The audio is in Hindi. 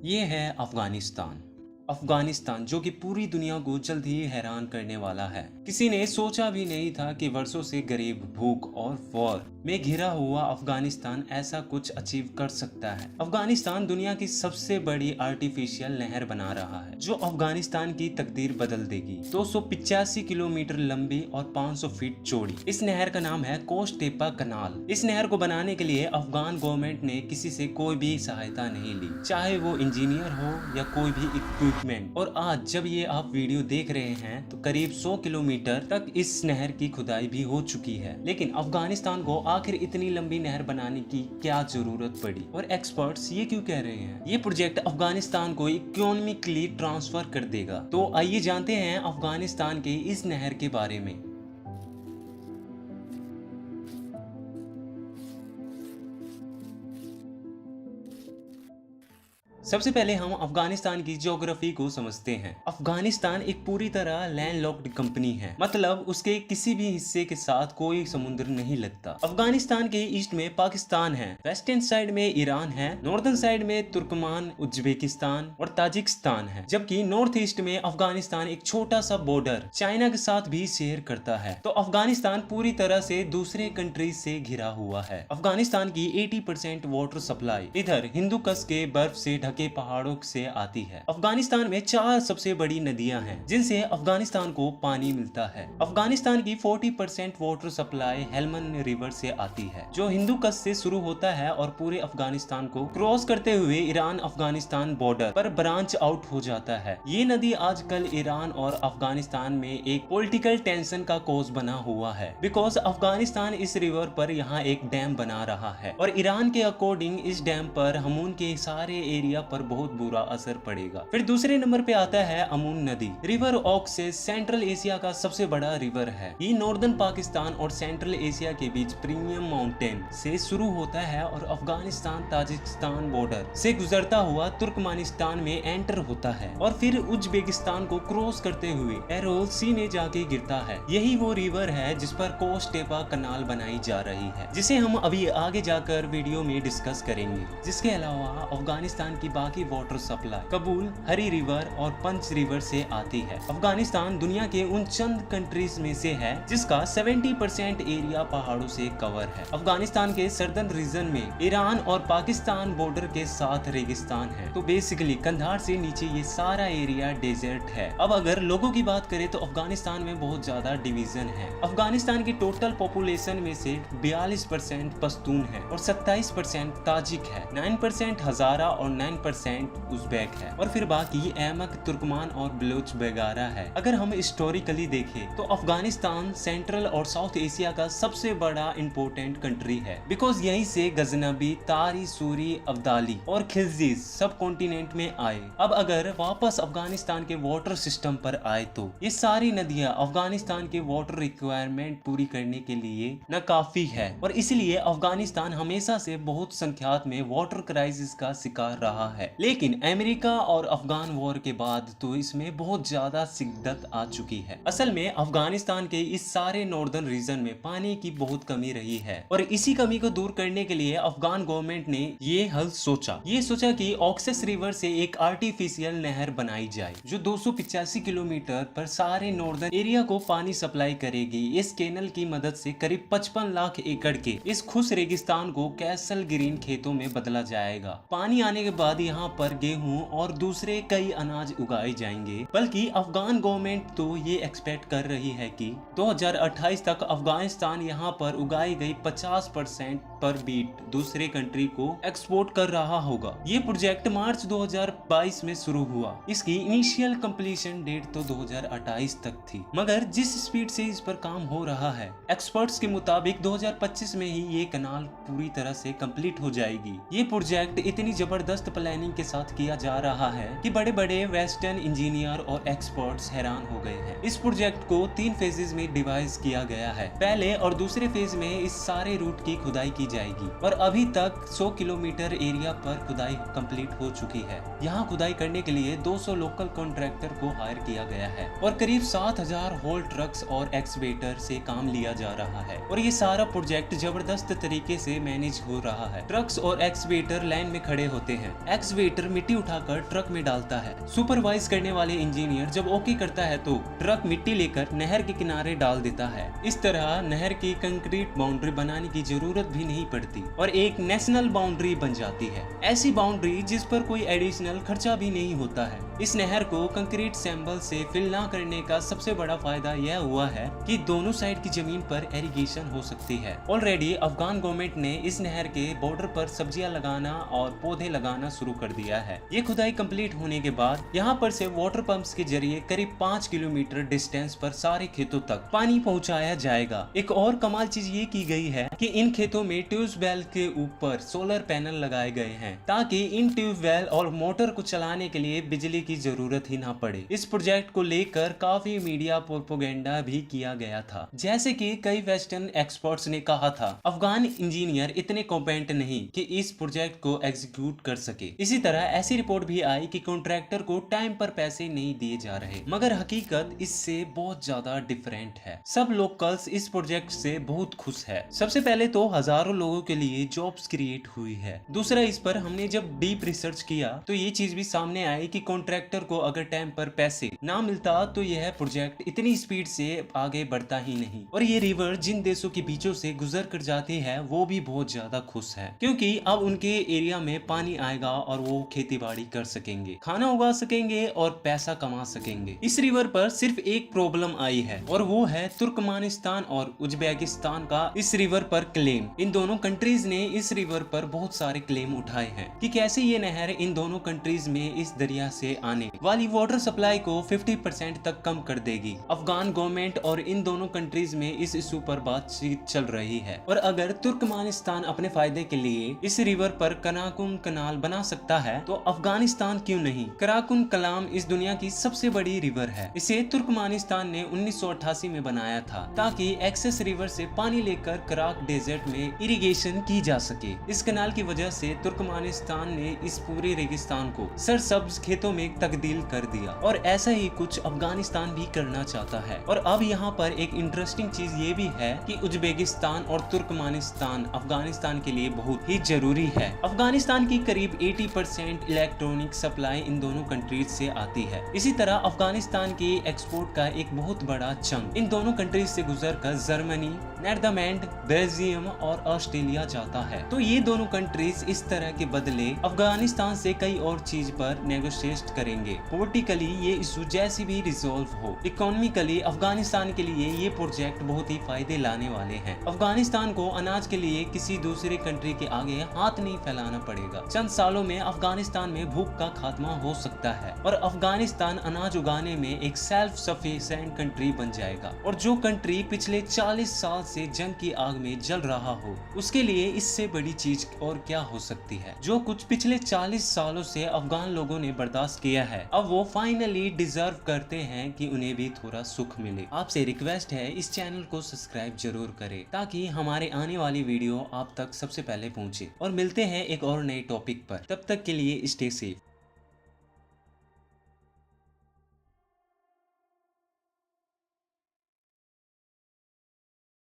ये है अफगानिस्तान। अफगानिस्तान जो कि पूरी दुनिया को जल्द ही हैरान करने वाला है। किसी ने सोचा भी नहीं था कि वर्षों से गरीब, भूख और वॉर में घिरा हुआ अफगानिस्तान ऐसा कुछ अचीव कर सकता है। अफगानिस्तान दुनिया की सबसे बड़ी आर्टिफिशियल नहर बना रहा है जो अफगानिस्तान की तकदीर बदल देगी। 285 किलोमीटर लंबी और 500 फीट चौड़ी इस नहर का नाम है कोस्टेपा कनाल। इस नहर को बनाने के लिए अफगान गवर्नमेंट ने किसी से कोई भी सहायता नहीं ली, चाहे वो इंजीनियर हो या कोई भी इक्विपमेंट। और आज जब ये आप वीडियो देख रहे हैं तो करीब 100 किलोमीटर तक इस नहर की खुदाई भी हो चुकी है। लेकिन अफगानिस्तान को आखिर इतनी लंबी नहर बनाने की क्या जरूरत पड़ी और एक्सपर्ट्स ये क्यों कह रहे हैं ये प्रोजेक्ट अफगानिस्तान को इकोनॉमिकली ट्रांसफर कर देगा। तो आइए जानते हैं अफगानिस्तान के इस नहर के बारे में। सबसे पहले हम अफगानिस्तान की ज्योग्राफी को समझते हैं। अफगानिस्तान एक पूरी तरह लैंडलॉक्ड कंपनी है, मतलब उसके किसी भी हिस्से के साथ कोई समुद्र नहीं लगता। अफगानिस्तान के ईस्ट में पाकिस्तान है, वेस्टर्न साइड में ईरान है, नॉर्दर्न साइड में तुर्कमान, उज्बेकिस्तान और ताजिकिस्तान है, जबकि नॉर्थ ईस्ट में अफगानिस्तान एक छोटा सा बॉर्डर चाइना के साथ भी शेयर करता है। तो अफगानिस्तान पूरी तरह से दूसरे कंट्रीज से घिरा हुआ है। अफगानिस्तान की 80% वाटर सप्लाई इधर हिंदुकुश के बर्फ से के पहाड़ों से आती है। अफगानिस्तान में 4 सबसे बड़ी नदियां हैं जिनसे अफगानिस्तान को पानी मिलता है। अफगानिस्तान की 40% वाटर सप्लाई हेलमंड रिवर से आती है जो हिंदुकुश से शुरू होता है और पूरे अफगानिस्तान को क्रॉस करते हुए ईरान अफगानिस्तान बॉर्डर पर ब्रांच आउट हो जाता है। ये नदी आजकल ईरान और अफगानिस्तान में एक पॉलिटिकल टेंशन का कॉज बना हुआ है, बिकॉज अफगानिस्तान इस रिवर पर यहाँ एक डैम बना रहा है और ईरान के अकॉर्डिंग इस डैम पर हमून के सारे एरिया पर बहुत बुरा असर पड़ेगा। फिर दूसरे नंबर पे आता है अमून नदी। रिवर ऑक्सेस सेंट्रल एशिया का सबसे बड़ा रिवर है। ये नॉर्दर्न पाकिस्तान और सेंट्रल एशिया के बीच प्रीमियम माउंटेन से शुरू होता है और अफगानिस्तान ताजिकिस्तान बॉर्डर से गुजरता हुआ तुर्कमानिस्तान में एंटर होता है और फिर उज्बेकिस्तान को क्रॉस करते हुए एरोल सी में जाके गिरता है। यही वो रिवर है जिस पर कोस्टेपा कनाल बनाई जा रही है, जिसे हम अभी आगे जाकर वीडियो में डिस्कस करेंगे। जिसके अलावा अफगानिस्तान की बाकी वाटर सप्लाई कबूल, हरी रिवर और पंच रिवर से आती है। अफगानिस्तान दुनिया के उन चंद कंट्रीज में से है जिसका 70% एरिया पहाड़ों से कवर है। अफगानिस्तान के सर्दर्न रीजन में ईरान और पाकिस्तान बॉर्डर के साथ रेगिस्तान है, तो बेसिकली कंधार से नीचे ये सारा एरिया डेजर्ट है। अब अगर लोगों की बात करें तो अफगानिस्तान में बहुत ज्यादा डिवीजन है। अफगानिस्तान की टोटल पॉपुलेशन में से 42% पश्तून है और 27% ताजिक है, 9% हजारा और 9% उज़्बेक है और फिर बाकी अहमक, तुर्कमान और बलोच वगैरह है। अगर हम हिस्टोरिकली देखें तो अफगानिस्तान सेंट्रल और साउथ एशिया का सबसे बड़ा इंपोर्टेंट कंट्री है, बिकॉज यहीं से गजनबी, तारी, सूरी, अब्दाली और खिलजीज सब कॉन्टिनेंट में आए। अब अगर वापस अफगानिस्तान के वाटर सिस्टम पर आए तो ये सारी नदियां अफगानिस्तान के वाटर रिक्वायरमेंट पूरी करने के लिए न काफी है और इसलिए अफगानिस्तान हमेशा से बहुत संख्यात में वाटर क्राइसिस का शिकार रहा है। लेकिन अमेरिका और अफगान वॉर के बाद तो इसमें बहुत ज्यादा शिद्दत आ चुकी है। असल में अफगानिस्तान के इस सारे नॉर्दर्न रीजन में पानी की बहुत कमी रही है और इसी कमी को दूर करने के लिए अफगान गवर्नमेंट ने ये हल सोचा। ये सोचा कि ऑक्सेस रिवर से एक आर्टिफिशियल नहर बनाई जाए जो 285 किलोमीटर पर सारे नॉर्दर्न एरिया को पानी सप्लाई करेगी। इस कैनल की मदद से करीब 55 लाख एकड़ के इस खुश रेगिस्तान को कैसल ग्रीन खेतों में बदला जाएगा। पानी आने के बाद यहाँ पर गेहूं और दूसरे कई अनाज उगाए जाएंगे। बल्कि अफगान गवर्नमेंट तो ये एक्सपेक्ट कर रही है कि 2028 तक अफगानिस्तान यहाँ पर उगाई गई 50% पर बीट दूसरे कंट्री को एक्सपोर्ट कर रहा होगा। ये प्रोजेक्ट मार्च 2022 में शुरू हुआ। इसकी इनिशियल कंप्लीशन डेट तो 2028 तक थी, मगर जिस स्पीड से इस पर काम हो रहा है, एक्सपर्ट्स के मुताबिक 2025 में ही ये कनाल पूरी तरह से कंप्लीट हो जाएगी। ये प्रोजेक्ट इतनी जबरदस्त प्लानिंग के साथ किया जा रहा है कि बड़े बड़े वेस्टर्न इंजीनियर और एक्सपर्ट्स हैरान हो गए हैं। इस प्रोजेक्ट को 3 फेजेस में डिवाइस किया गया है। पहले और दूसरे फेज में इस सारे रूट की खुदाई की जाएगी और अभी तक 100 किलोमीटर एरिया पर खुदाई कंप्लीट हो चुकी है। यहाँ खुदाई करने के लिए 200 लोकल कॉन्ट्रैक्टर को हायर किया गया है और करीब 7000 होल ट्रक्स और एक्सवेटर से काम लिया जा रहा है और ये सारा प्रोजेक्ट जबरदस्त तरीके से मैनेज हो रहा है। ट्रक्स और एक्सवेटर लाइन में खड़े होते हैं। एक्सवेटर मिट्टी उठाकर ट्रक में डालता है। सुपरवाइज करने वाले इंजीनियर जब ओके करता है तो ट्रक मिट्टी लेकर नहर के किनारे डाल देता है। इस तरह नहर की कंक्रीट बाउंड्री बनाने की जरूरत भी नहीं पड़ती और एक नेशनल बाउंड्री बन जाती है। ऐसी बाउंड्री जिस पर कोई एडिशनल खर्चा भी नहीं होता है। इस नहर को कंक्रीट सैंपल से फिल ना करने का सबसे बड़ा फायदा यह हुआ है कि दोनों साइड की जमीन पर इरिगेशन हो सकती है। ऑलरेडी अफगान गवर्नमेंट ने इस नहर के बॉर्डर पर सब्जियां लगाना और पौधे लगाना शुरू कर दिया है। ये खुदाई कंप्लीट होने के बाद यहाँ पर से वाटर पंप्स के जरिए करीब 5 किलोमीटर डिस्टेंस पर सारे खेतों तक पानी पहुँचाया जाएगा। एक और कमाल चीज ये की गई है कि इन खेतों में ट्यूबवेल के ऊपर सोलर पैनल लगाए गए हैं ताकि इन ट्यूबवेल और मोटर को चलाने के लिए बिजली की जरूरत ही ना पड़े। इस प्रोजेक्ट को लेकर काफी मीडिया प्रोपेगेंडा भी किया गया था। जैसे कि कई वेस्टर्न एक्सपर्ट्स ने कहा था, अफगान इंजीनियर इतने कॉम्पिटेंट नहीं कि इस प्रोजेक्ट को एग्जीक्यूट कर सके। इसी तरह ऐसी रिपोर्ट भी आई कि कॉन्ट्रैक्टर को टाइम पर पैसे नहीं दिए जा रहे, मगर हकीकत इससे बहुत ज्यादा डिफरेंट है। सब लोकल्स इस प्रोजेक्ट से बहुत खुश है। सबसे पहले तो हजारों लोगों के लिए जॉब्स क्रिएट हुई है। दूसरा, इस पर हमने जब डीप रिसर्च किया तो ये चीज भी सामने आई कि कॉन्ट्रैक्टर को अगर टाइम पर पैसे ना मिलता तो यह प्रोजेक्ट इतनी स्पीड से आगे बढ़ता ही नहीं। और ये रिवर जिन देशों के बीचों से गुजर कर जाती है वो भी बहुत ज्यादा खुश है, क्योंकि अब उनके एरिया में पानी आएगा और वो खेती बाड़ी कर सकेंगे, खाना उगा सकेंगे और पैसा कमा सकेंगे। इस रिवर पर सिर्फ एक प्रॉब्लम आई है और वो है तुर्कमानिस्तान और उज्बेकिस्तान का इस रिवर पर क्लेम। इन दोनों कंट्रीज ने इस रिवर पर बहुत सारे क्लेम उठाए हैं कि कैसे ये नहर इन दोनों कंट्रीज में इस दरिया से आने वाली वाटर सप्लाई को 50% तक कम कर देगी। अफगान गवर्नमेंट और इन दोनों कंट्रीज में इस इशू पर बातचीत चल रही है और अगर तुर्कमानिस्तान अपने फायदे के लिए इस रिवर पर कराकुम कनाल बना सकता है तो अफगानिस्तान क्यों नहीं। कराकुम कलाम इस दुनिया की सबसे बड़ी रिवर है। इसे तुर्कमानिस्तान ने 1988 में बनाया था ताकि एक्सेस रिवर से पानी लेकर कराक डेजर्ट में इरिगेशन की जा सके। इस कनाल की वजह से तुर्कमानिस्तान ने इस पूरे रेगिस्तान को सरसब्ज खेतों में तब्दील कर दिया और ऐसा ही कुछ अफगानिस्तान भी करना चाहता है। और अब यहाँ पर एक इंटरेस्टिंग चीज ये भी है कि उज्बेकिस्तान और तुर्कमानिस्तान अफगानिस्तान के लिए बहुत ही जरूरी है। अफगानिस्तान की करीब 80% इलेक्ट्रॉनिक सप्लाई इन दोनों कंट्रीज से आती है। इसी तरह अफगानिस्तान की एक्सपोर्ट का एक बहुत बड़ा चंक इन दोनों कंट्रीज से गुजर कर जर्मनी, नेदरलैंड, बेल्जियम और ऑस्ट्रेलिया जाता है। तो ये दोनों कंट्रीज इस तरह के बदले अफगानिस्तान से कई और चीज पर नेगोशिएट करेंगे। पॉलिटिकली ये इशू जैसे भी रिजॉल्व हो, इकोनॉमिकली अफगानिस्तान के लिए ये प्रोजेक्ट बहुत ही फायदे लाने वाले हैं। अफगानिस्तान को अनाज के लिए किसी दूसरे कंट्री के आगे हाथ नहीं फैलाना पड़ेगा। चंद सालों में अफगानिस्तान में भूख का खात्मा हो सकता है और अफगानिस्तान अनाज उगाने में एक सेल्फ सफिशिएंट कंट्री बन जाएगा। और जो कंट्री पिछले 40 साल से जंग की आग में जल रहा हो उसके लिए इससे बड़ी चीज और क्या हो सकती है। जो कुछ पिछले 40 सालों से अफगान लोगों ने बर्दाश्त किया है अब वो फाइनली डिजर्व करते हैं कि उन्हें भी थोड़ा सुख मिले। आपसे रिक्वेस्ट है इस चैनल को सब्सक्राइब जरूर करें ताकि हमारे आने वाली वीडियो आप तक सबसे पहले पहुंचे। और मिलते हैं एक और नए टॉपिक पर, तब तक के लिए स्टे सेफ।